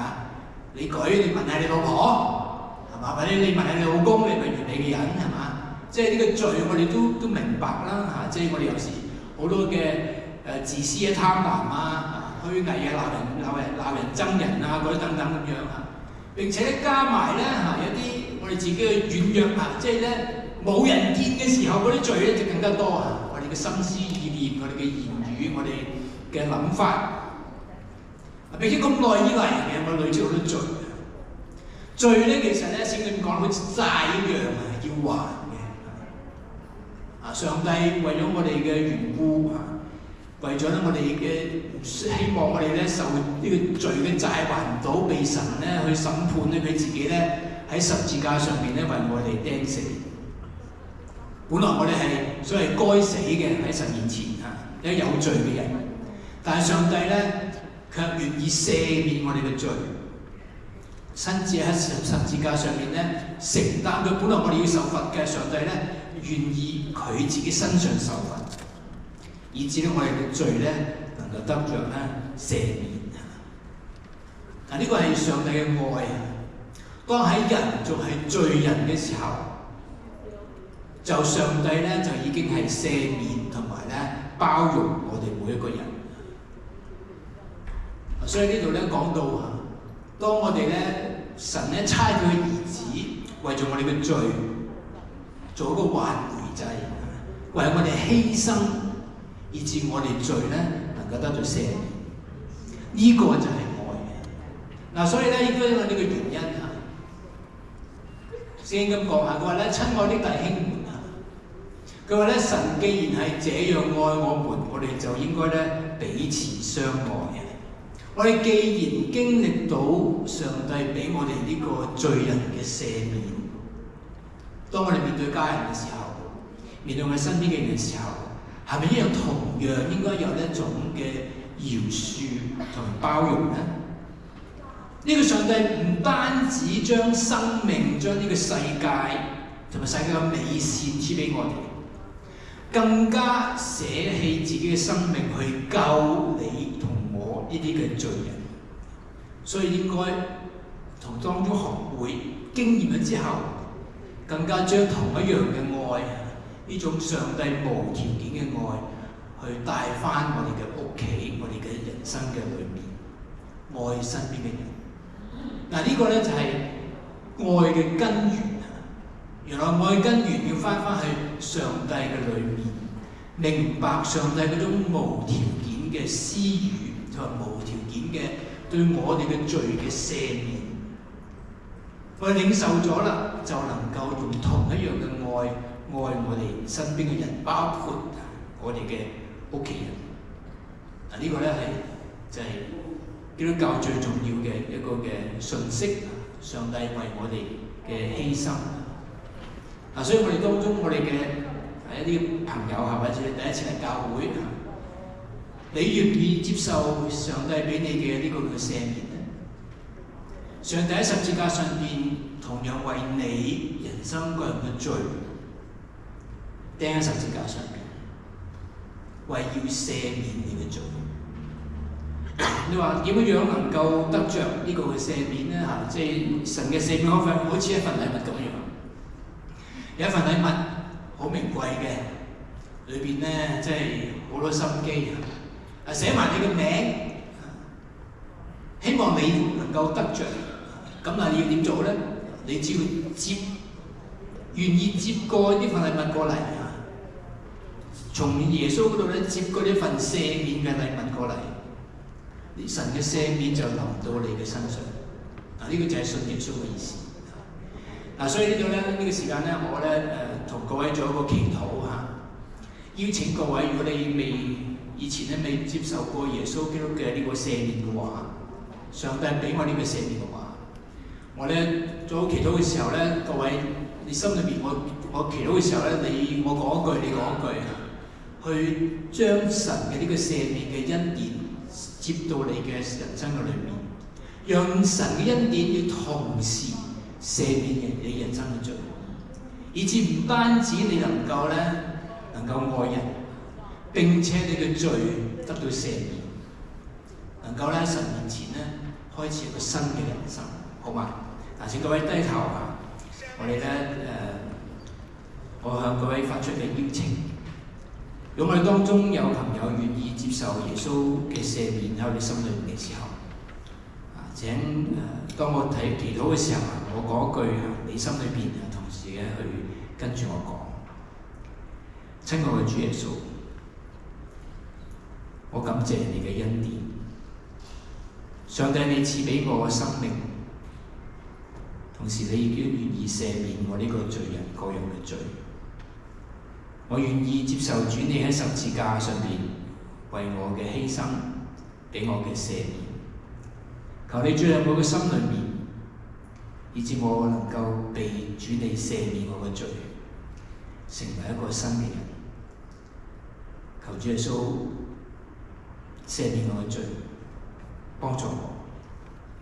你舉，你問下你老婆，係嘛？或者你問下你老公，你係咪完美嘅人，係嘛？即係呢個罪，我哋都明白啦，嚇！即係我哋有時好多嘅自私嘅貪婪啊、虛偽啊、鬧人憎人啊嗰啲等等咁樣嚇。並且加埋咧有啲我哋自己嘅軟弱即係咧冇人見嘅時候嗰啲罪咧就更加多我哋嘅心思意念、我哋嘅言語、我哋嘅諗法，並且咁耐以嚟嘅我累積好多罪。罪咧其實咧聖經講好似債一樣要還嘅。上帝為咗我哋嘅緣故為咗咧我哋嘅希望我哋咧受呢個罪嘅債還唔到，被神咧去審判咧，佢自己咧喺十字架上邊咧為我哋釘死。本來我哋係所謂該死嘅喺神面前一有罪嘅人，但係上帝咧卻願意赦免我哋嘅罪，親自喺十字架上面咧承擔佢本來我哋要受罰嘅，上帝咧願意佢自己身上受罰。以至咧我哋嘅罪咧能夠得着咧赦免。呢個係上帝嘅愛。當喺人仲係罪人嘅時候，就上帝咧就已經係赦免同埋咧包容我哋每一個人。所以呢度咧講到當我哋咧神咧差佢嘅兒子為咗我哋嘅罪做一個挽回祭，為我哋犧牲。以致我哋罪咧能夠得到赦免，呢、個就係愛。所以咧應該因為呢個原因聖經咁講佢話咧親愛的弟兄們佢話咧神既然係這樣愛我們，我哋就應該咧彼此相愛。我哋既然經歷到上帝俾我哋呢個罪人嘅赦免，當我哋面對家人嘅時候，面對我哋身邊嘅人嘅時候，係咪一樣同樣應該有一種嘅饒恕同包容呢？呢個上帝唔單止將生命、將呢個世界同埋世界嘅美善賜俾我哋，更加捨棄自己嘅生命去救你同我呢啲嘅罪人。所以應該同當中學會經驗咗之後，更加將同一樣嘅愛。呢種上帝無條件嘅愛，去帶翻我哋嘅屋企、我哋嘅人生嘅裏面，愛身邊嘅人。呢個咧就係愛嘅根源。原來愛根源要翻去上帝嘅裏面，明白上帝嗰種無條件嘅施予同埋無條件嘅對我哋嘅罪嘅赦免。我哋領受咗啦，就能夠用同一樣嘅愛。愛我哋身邊嘅人，包括我哋嘅屋企人。呢個咧就係基督教最重要嘅一個嘅訊息。上帝為我哋嘅犧牲。所以我哋當中我哋嘅一啲朋友或者第一次嚟教會，你願唔願意接受上帝俾你嘅呢個嘅赦免咧？上帝喺十字架上邊同樣為你人生個人嘅罪釘喺十字架上邊，為要赦免你嘅罪。你話點樣能夠得着呢個嘅赦免呢？嚇，即係神嘅赦免可否好似一份禮物咁樣？有一份禮物好名貴嘅，裏邊咧即係好多心機啊，寫埋你嘅名，希望你能夠得着。咁啊，你要點做咧？你只要願意接過呢份禮物過嚟啊，從耶穌嗰度咧接過呢份赦免嘅禮物過嚟。神嘅赦免就臨到你嘅身上，呢個就係信耶穌嘅意思。所以呢度咧，呢個時間咧，我同各位做一個祈禱嚇，邀請各位，如果你以前未接受過耶穌基督嘅呢個赦免嘅話，上帝俾我呢個赦免嘅話，我做祈禱嘅時候咧，各位你心裏邊我祈禱嘅時候咧，我講一句，你講一句，去將神嘅呢個赦免嘅恩典接到你嘅人生嘅裏面，讓神嘅恩典要同時赦免你人生嘅罪，以至唔單止你能夠愛人，並且你嘅罪得到赦免，能夠神面前開始一個新嘅人生，好嗎？請各位低頭啊！我向各位發出嘅邀請。如果我哋當中有朋友願意接受耶穌嘅赦免喺你心裏面嘅時候，請當我睇祈禱嘅時候，我講一句你心裏邊同時去跟住我講：親愛嘅主耶穌，我感謝你嘅恩典，上帝你賜俾我嘅生命，同時你亦都願意赦免我呢個罪人各樣嘅罪。我願意接受主你喺十字架上邊為我嘅犧牲，俾我嘅赦免。求你進入我嘅心裏面，以致我能夠被主你赦免我嘅罪，成為一個新嘅人。求主耶穌赦免我嘅罪，幫助我。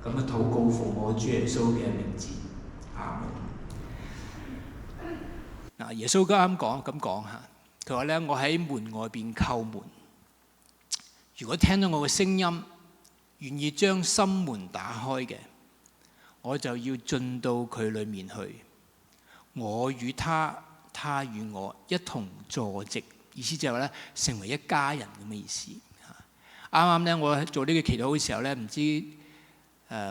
咁嘅禱告奉我主耶穌嘅名字，阿門。耶穌啱咁講嚇，佢話咧：我喺門外邊叩門，如果聽到我嘅聲音，願意將心門打開嘅，我就要進到佢裏面去，我與他，他與我一同坐席。意思就係話咧，成為一家人咁嘅意思。啱啱咧，我做呢個祈禱嘅時候咧，唔知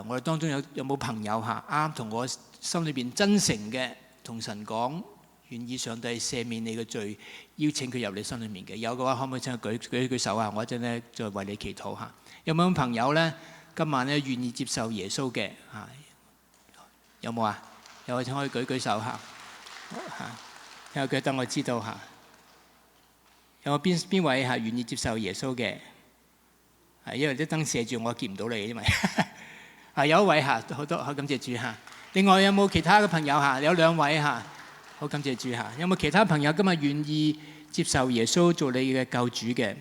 我哋當中有冇朋友嚇啱同我心裏邊真誠嘅同神講，願意上帝赦免你嘅罪，邀請佢入你心裏面嘅。有嘅話，可唔可以請佢舉舉手啊？我一陣咧再為你祈禱嚇。有冇朋友咧今晚咧願意接受耶穌嘅嚇？有冇啊？有嘅請可以舉舉手嚇嚇，有嘅等我知道嚇。有冇邊位係願意接受耶穌嘅？係因為啲燈射住我見唔到你，因為係有一位嚇，好多好感謝主嚇。另外有冇其他嘅朋友嚇？有兩位嚇。好感謝主嚇！有冇其他朋友今日願意接受耶穌做你嘅救主嘅？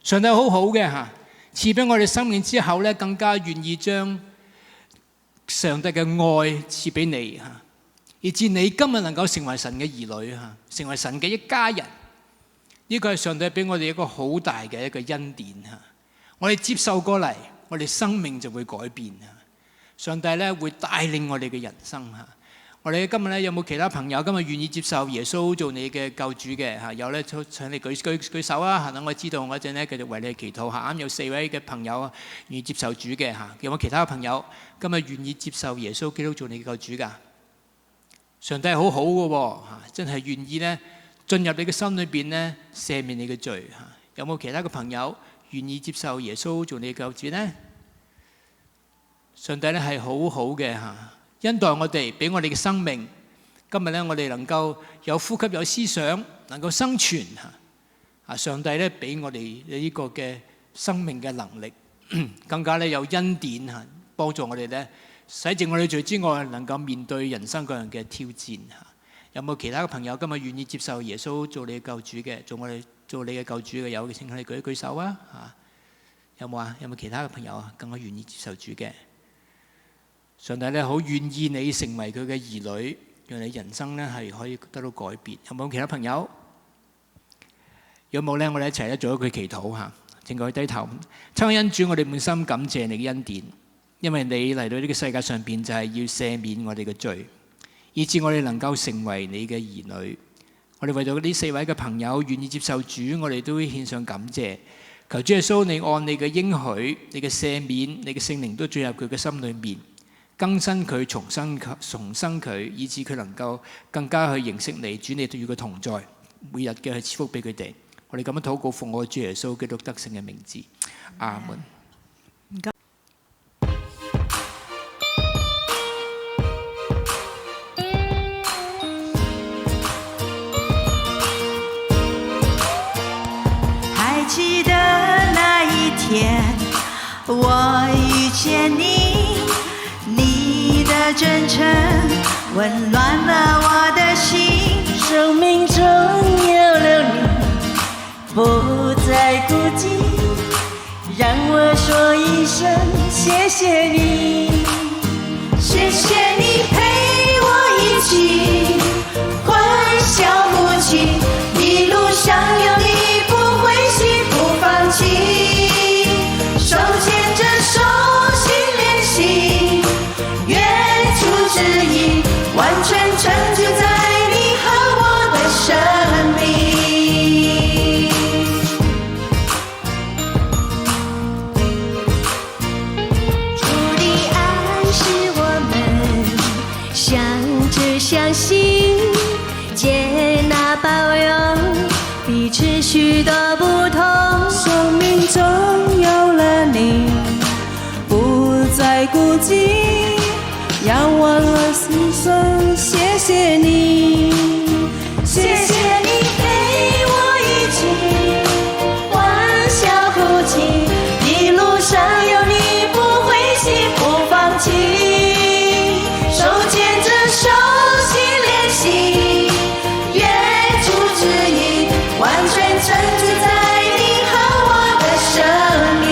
上帝好好嘅嚇，賜俾我哋生命之後咧，更加願意將上帝嘅愛賜俾你嚇，以致你今日能夠成為神嘅兒女嚇，成為神嘅一家人。呢個係上帝俾我哋一個好大嘅一個恩典嚇。我哋接受過嚟，我哋生命就會改變嚇。上帝咧會帶領我哋嘅人生嚇。我哋今日咧有冇其他朋友今日願意接受耶穌做你嘅救主嘅嚇？有咧，請你舉手啊！等我知道，我一陣咧繼續為你祈禱嚇。啱有4位嘅朋友願意接受主嘅嚇，有冇其他嘅朋友今日願意接受耶穌基督做你嘅救主㗎？上帝係好好嘅喎嚇，真係願意咧進入你嘅心裏邊咧赦免你嘅罪嚇。有冇其他嘅朋友願意接受耶穌做你嘅救主咧？上帝咧係好好嘅嚇。恩待我哋，俾我哋嘅生命。今日咧，我哋能夠有呼吸、有思想，能夠生存嚇。上帝咧俾我哋呢個嘅生命嘅能力，更加咧有恩典嚇，幫助我哋咧洗淨我哋罪之外，能夠面對人生各樣嘅挑戰嚇。有冇其他嘅朋友今日願意接受耶穌做你嘅救主嘅？做你嘅救主嘅有嘅，請你舉一舉手啊嚇。有冇啊？有冇其他嘅朋友啊？更加願意接受主嘅？上帝咧好願意你成為佢嘅兒女，讓你人生咧係可以得到改變。有冇其他朋友？有冇咧？我哋一齊咧做一句祈禱嚇，請各位低頭。親愛恩主，我哋滿心感謝你嘅恩典，因為你嚟到呢個世界上邊就係要赦免我哋嘅罪，以致我哋能夠成為你嘅兒女。我哋為咗呢4位嘅朋友願意接受主，我哋都會獻上感謝。求主耶穌，你按你嘅應許、你嘅赦免、你嘅聖靈都進入佢嘅心裏面，更新佢、重生佢，以致佢能夠更加去認識你。主，你都與佢同在，每日嘅去賜福俾佢哋。我哋咁樣禱告，奉我主耶穌基督得勝嘅名字，阿門。还记得那一天，我遇见你，你的真诚温暖了我的心，生命中有了你，不再孤寂，让我说一声谢谢你，谢谢你陪我一起欢笑哭泣，一路上有你不灰心不放弃，手牵着手心连心，远处指引，完全成就在你和我的生命。主的爱使我们相知相惜，接纳包容彼此许多不同，生命中有了你，不再孤寂，仰望了心声，谢谢你，谢谢你陪我一起欢笑哭泣，一路上有你不灰心不放弃，手牵着手心连心，远处指引，完全成就在你和我的生命。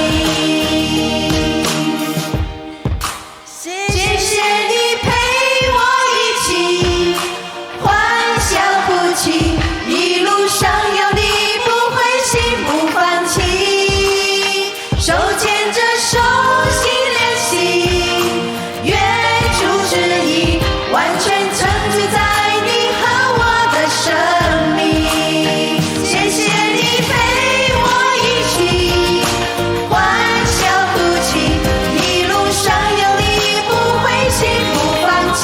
谢谢你陪我一起欢笑哭泣，一路上有你不灰心不放弃，手牵着手心连心，远处指引，完全成就在你和我的生命。谢谢你陪我一起欢笑哭泣，一路上有你不灰心不放弃，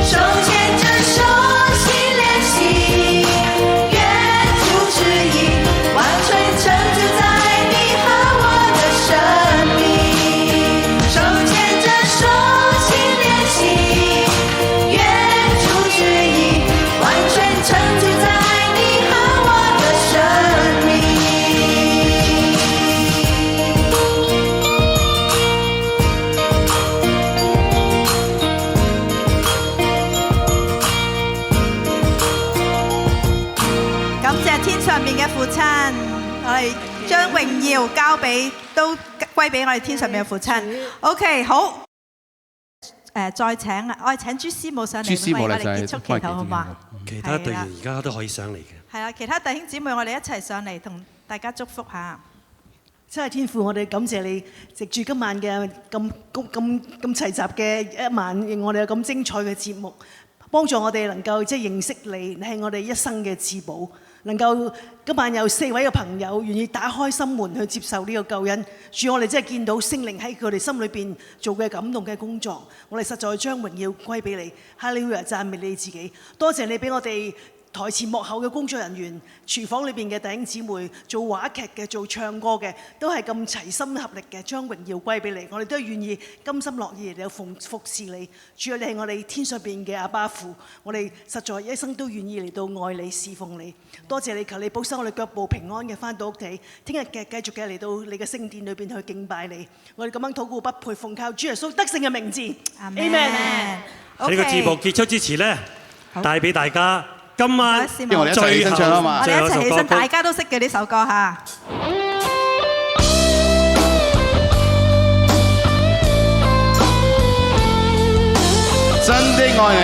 手牵着手心连心，远处指引，完全成就在你和我的生命。手牵着手心连心，远处指引，完全成就在你和我的生命。感謝天上面嘅父親，我哋將榮耀交俾都歸俾我哋天上面嘅父親。OK， 好。再請啊，我哋請朱師母上嚟，為我哋結束祈禱好嘛？其他隊員而家都可以上嚟嘅。係啦，其他弟兄姊妹，我哋一齊上嚟同大家祝福下。真係天父，我哋感謝你，藉住今晚嘅咁齊集嘅一晚，我哋有咁精彩嘅節目，幫助我哋能夠即係認識你，你係我哋一生嘅至寶。能夠今晚有4位嘅朋友願意打開心門去接受呢個救恩，主，我哋真係見到聖靈喺佢哋心裏邊做嘅感動嘅工作，我哋實在將榮耀歸俾你，哈利路亞，讚美你自己，多謝你俾我哋台前幕後嘅工作人員、廚房裏邊嘅弟兄姊妹、做話劇嘅、做唱歌嘅，都係咁齊心合力嘅，將榮耀歸俾你。我哋都願意甘心樂意嚟到服侍你。主啊，你係我哋天上邊嘅阿爸父，我哋實在一生都願意嚟到愛你、侍奉你。多謝你，求你保守我哋腳步平安嘅翻到屋企。聽日嘅繼續嘅嚟到你嘅聖殿裏邊去敬拜你。我哋咁樣禱告不配，奉靠主耶穌得勝嘅名字。阿門。喺呢個節目結束之前呢，帶俾大家。今晚因為我哋一齊起身唱啊嘛，我哋一齊起身，大家都識嘅呢首歌嚇。真的愛你。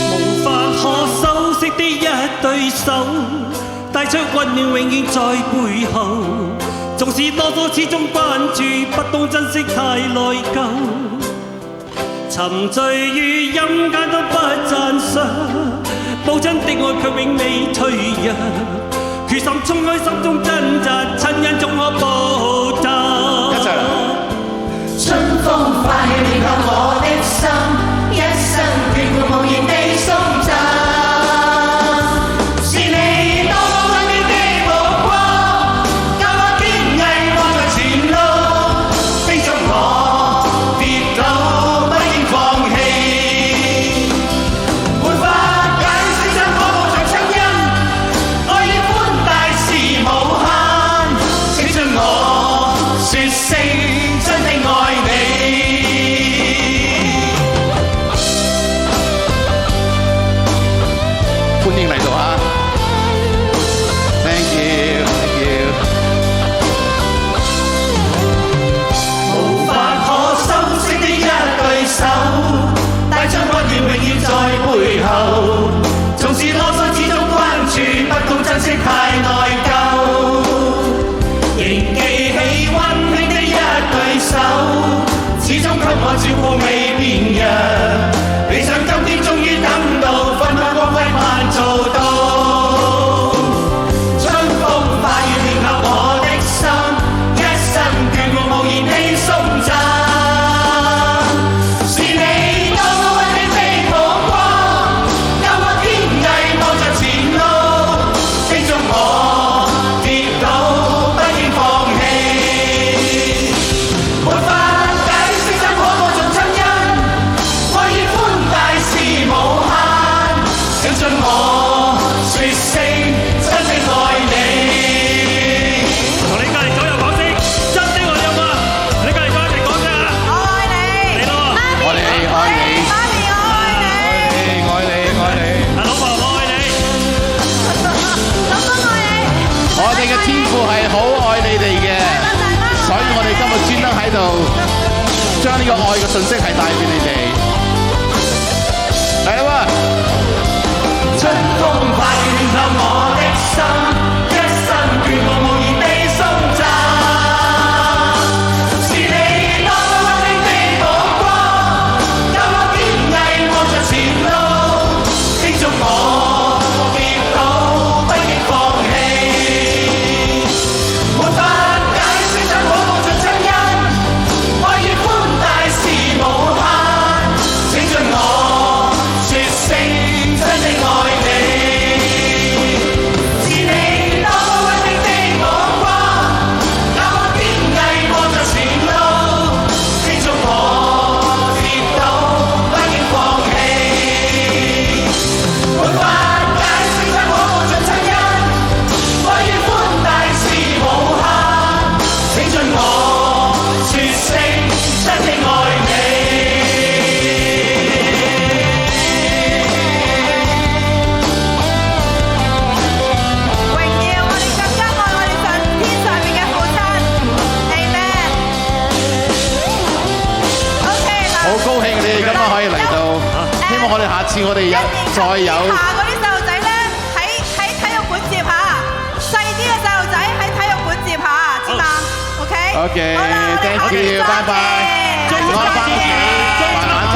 無法可修飾的一對手，帶出溫暖永遠在背後。縱使囉嗦始終關注，不懂珍惜太內疚。沉醉於陰間都不讚賞，無真的愛卻永未脆弱。決心衝開心中掙扎，親恩總可報答。一齊啦！春風快暖透我的心，一生眷顧無言地送贈。是你多麼溫暖的目光，教我堅毅望着前路，叮囑我跌倒不應放棄。沒法解釋怎可無常親恩，愛與寬大是無限，請准我說聲真的愛你。歡迎嚟到啊 ！Thank you， thank you。無法可修飾的一對手，帶着溫暖永遠在背後。縱使囉嗦始終關注，不懂珍惜太內疚。仍記起溫馨的一對手，始終給我照顧未變弱。理想今天終於等到，分分光輝盼做到。春風化雨暖透我的心，一生眷顧無言地送贈。是你多麼溫馨的目光，教我堅毅望着前路，叮囑我跌倒不應放棄。沒法解釋怎可無盡親恩，愛與寬大是無限，請准我說聲真的愛你。同你隔離左右講聲真的愛你好嗎？你隔離左右一齊講聲啊！我愛你，嚟咯喎！愛你，愛你，媽咪我愛你，愛你，愛你。啊，老婆我愛你。老公愛你。我哋嘅天父係好愛你哋嘅，所以我哋今日專登喺度將呢個愛嘅信息係帶俾你哋。嚟啦喎！春風化雨暖透我的心，一生眷顧無言地送贈。是你多麼溫馨的目光，教我堅毅望着前路，叮囑我跌倒不應放棄。沒法解釋怎可無盡親恩，愛與寬大是無限，請准我說聲真的愛你。是你多麼溫馨的目光，教我堅毅望着前路，叮囑我跌倒不應放棄。沒法解釋怎可無盡親恩，愛與寬大是無限，請准我說聲真的愛你。榮耀我哋更加愛我哋天上面嘅父親，Amen。OK 嗱，好高興你哋今晚可以嚟到，希望我哋下次我哋再有。下嗰啲細路仔咧喺體育館接下，細啲嘅細路仔喺體育館接下，知嘛？OK。 OK，好啦，我哋 thank you，拜拜。下次再見。晚安。